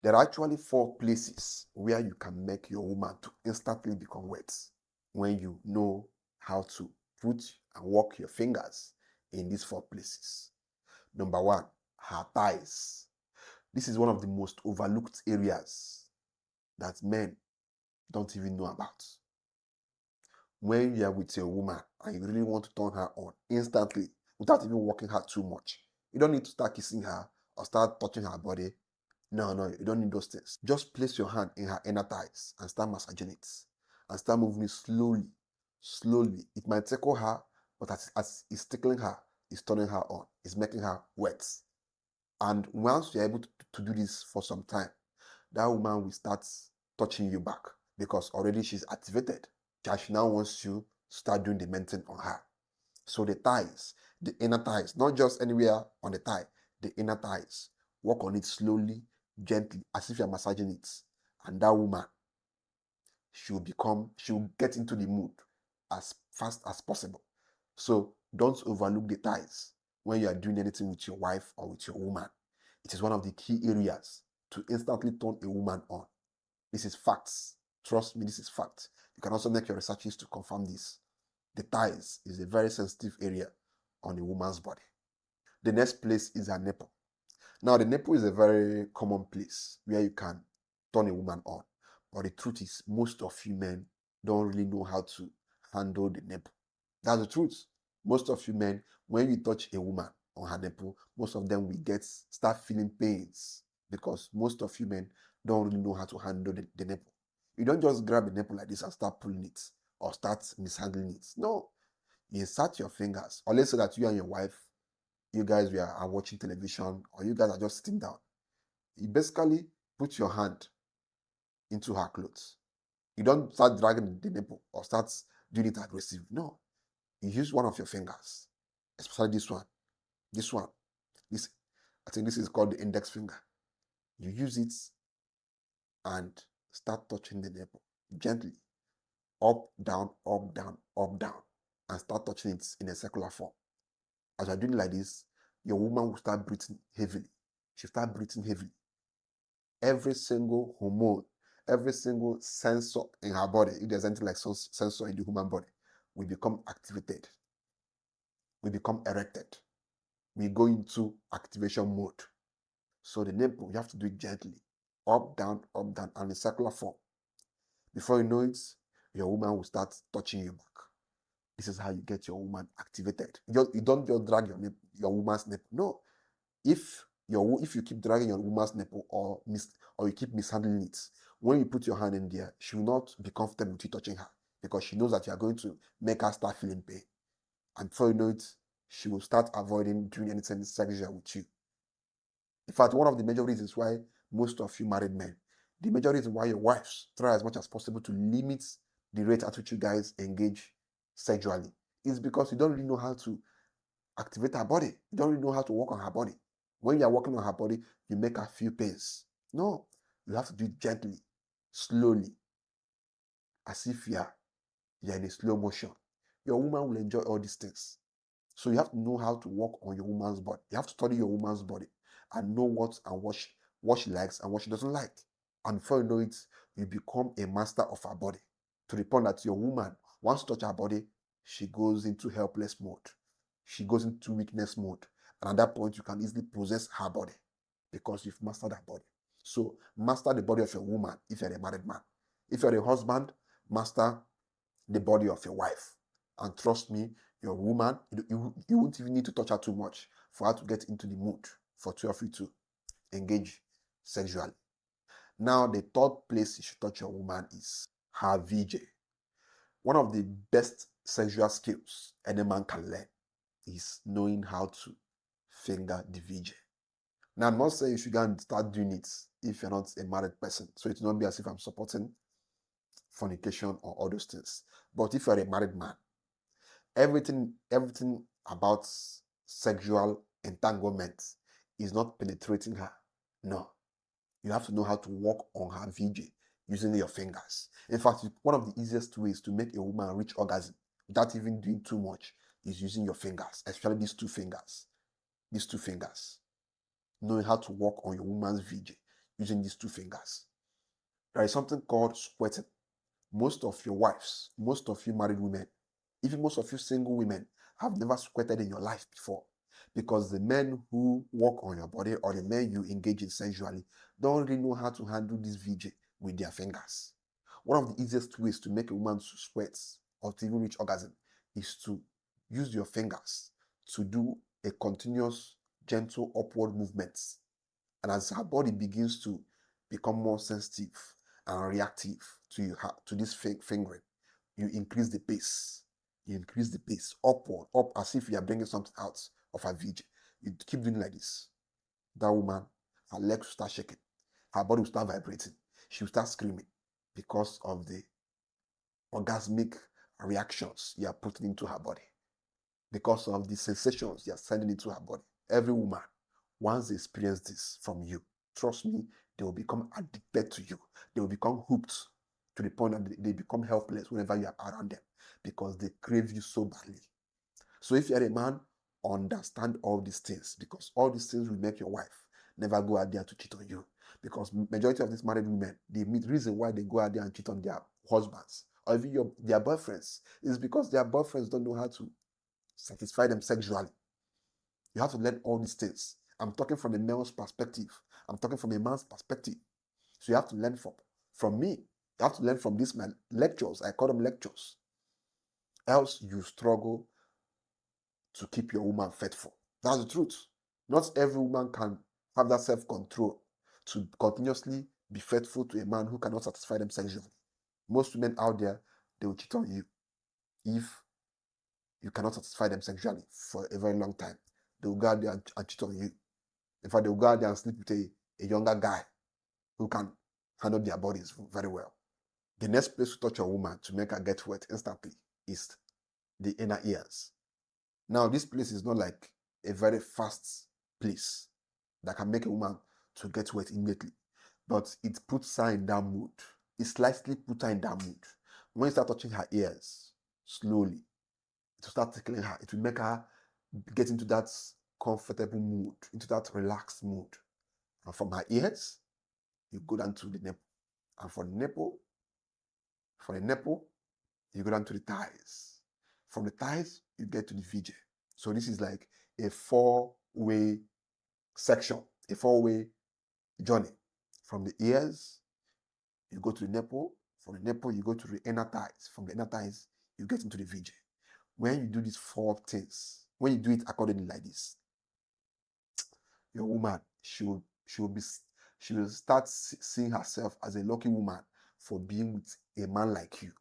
There are actually 4 places where you can make your woman to instantly become wet when you know how to put and walk your fingers in these 4 places. Number 1, her thighs. This is one of the most overlooked areas that men don't even know about. When you are with your woman and you really want to turn her on instantly without even working her too much, you don't need to start kissing her or start touching her body. No, you don't need those things. Just place your hand in her inner thighs and start massaging it and start moving it slowly, slowly. It might tickle her, but as it's tickling her, it's turning her on, it's making her wet. And once you're able to do this for some time, that woman will start touching you back because already she's activated. She now wants you to start doing the main thing on her. So the thighs, the inner thighs, not just anywhere on the thigh, the inner thighs. Work on it slowly, gently, as if you're massaging it. And that woman, she'll get into the mood as fast as possible. So don't overlook the thighs when you are doing anything with your wife or with your woman. It is one of the key areas to instantly turn a woman on. This is facts. Trust me, this is fact. You can also make your researches to confirm this. The thighs is a very sensitive area on a woman's body. The next place is her nipple. Now, the nipple is a very common place where you can turn a woman on. But the truth is, most of you men don't really know how to handle the nipple. That's the truth. Most of you men, when you touch a woman on her nipple, most of them will start feeling pains because most of you men don't really know how to handle the nipple. You don't just grab a nipple like this and start pulling it or start mishandling it. No, you insert your fingers, or let's say that you and your wife, you guys are watching television, or you guys are just sitting down. You basically put your hand into her clothes. You don't start dragging the nipple or start doing it aggressive. No, you use one of your fingers, especially this one, this one, this. I think this is called the index finger. You use it and start touching the nipple gently, up, down, up, down, up, down, and start touching it in a circular form. As you're doing it like this, your woman will start breathing heavily. She'll start breathing heavily. Every single hormone, every single sensor in her body, if there's anything like sensor in the human body, will become activated. We become erected. We go into activation mode. So the nipple, you have to do it gently. Up, down, and in circular form. Before you know it, your woman will start touching you back. This is how you get your woman activated. You don't just drag your woman's nipple. No. If you keep dragging your woman's nipple or you keep mishandling it, when you put your hand in there, she will not be comfortable with you touching her because she knows that you are going to make her start feeling pain. And before you know it, she will start avoiding doing anything sexual with you. In fact, one of the major reasons why most of you married men, the major reason why your wives try as much as possible to limit the rate at which you guys engage sexually is because you don't really know how to activate her body. You don't really know how to work on her body. When you are working on her body, you make her feel pains. No, you have to do it gently, slowly, as if you're in a slow motion. Your woman will enjoy all these things. So you have to know how to work on your woman's body. You have to study your woman's body and know what she likes and what she doesn't like. And before you know it, you become a master of her body. To the point that your woman, once you touch her body, she goes into helpless mode. She goes into weakness mode. And at that point, you can easily possess her body because you've mastered her body. So master the body of your woman if you're a married man. If you're a husband, master the body of your wife. And trust me, your woman, you won't even need to touch her too much for her to get into the mood for two of you to engage sexually. Now, the third place you should touch your woman is her VJ. One of the best sexual skills any man can learn is knowing how to finger the VJ. Now, I'm not saying you should go and start doing it if you're not a married person. So it will not be as if I'm supporting fornication or all those things. But if you're a married man, everything about sexual entanglement is not penetrating her. No. You have to know how to work on her VJ using your fingers. In fact, one of the easiest ways to make a woman reach orgasm without even doing too much is using your fingers, especially these two fingers. These two fingers. Knowing how to work on your woman's VJ using these two fingers. There is something called squirting. Most of your wives, most of you married women, even most of you single women have never squirted in your life before, because the men who work on your body or the men you engage in sensually don't really know how to handle this VJ with their fingers. One of the easiest ways to make a woman to sweat or to even reach orgasm is to use your fingers to do a continuous, gentle upward movements. And as her body begins to become more sensitive and reactive to this fingering, you increase the pace. You increase the pace upward, up as if you are bringing something out of her VJ. You keep doing like this. That woman, her legs will start shaking. Her body will start vibrating. She will start screaming because of the orgasmic reactions you are putting into her body, because of the sensations you are sending into her body. Every woman, once they experience this from you, trust me, they will become addicted to you. They will become hooked to the point that they become helpless whenever you are around them, because they crave you so badly. So if you're a man, understand all these things, because all these things will make your wife never go out there to cheat on you. Because majority of these married women, the reason why they go out there and cheat on their husbands or even their boyfriends is because their boyfriends don't know how to satisfy them sexually. You have to learn all these things. I'm talking from a male's perspective. I'm talking from a man's perspective. So you have to learn from me. You have to learn from these lectures. I call them lectures. Else you struggle to keep your woman faithful. That's the truth. Not every woman can have that self-control to continuously be faithful to a man who cannot satisfy them sexually. Most women out there, they will cheat on you if you cannot satisfy them sexually for a very long time. They will go out there and cheat on you. In fact, they will go out there and sleep with a younger guy who can handle their bodies very well. The next place to touch a woman to make her get wet instantly is the inner ears. Now, this place is not like a very fast place that can make a woman to get wet immediately, but it puts her in that mood. It slightly puts her in that mood. When you start touching her ears, slowly, it will start tickling her. It will make her get into that comfortable mood, into that relaxed mood. And from her ears, you go down to the nipple. And from the nipple, you go down to the thighs. From the thighs, you get to the VJ. So this is like a four-way section, a four-way journey. From the ears, you go to the nipple. From the nipple, you go to the inner thighs. From the inner thighs, you get into the VJ. When you do these four things, when you do it accordingly like this, your woman, she will start seeing herself as a lucky woman for being with a man like you.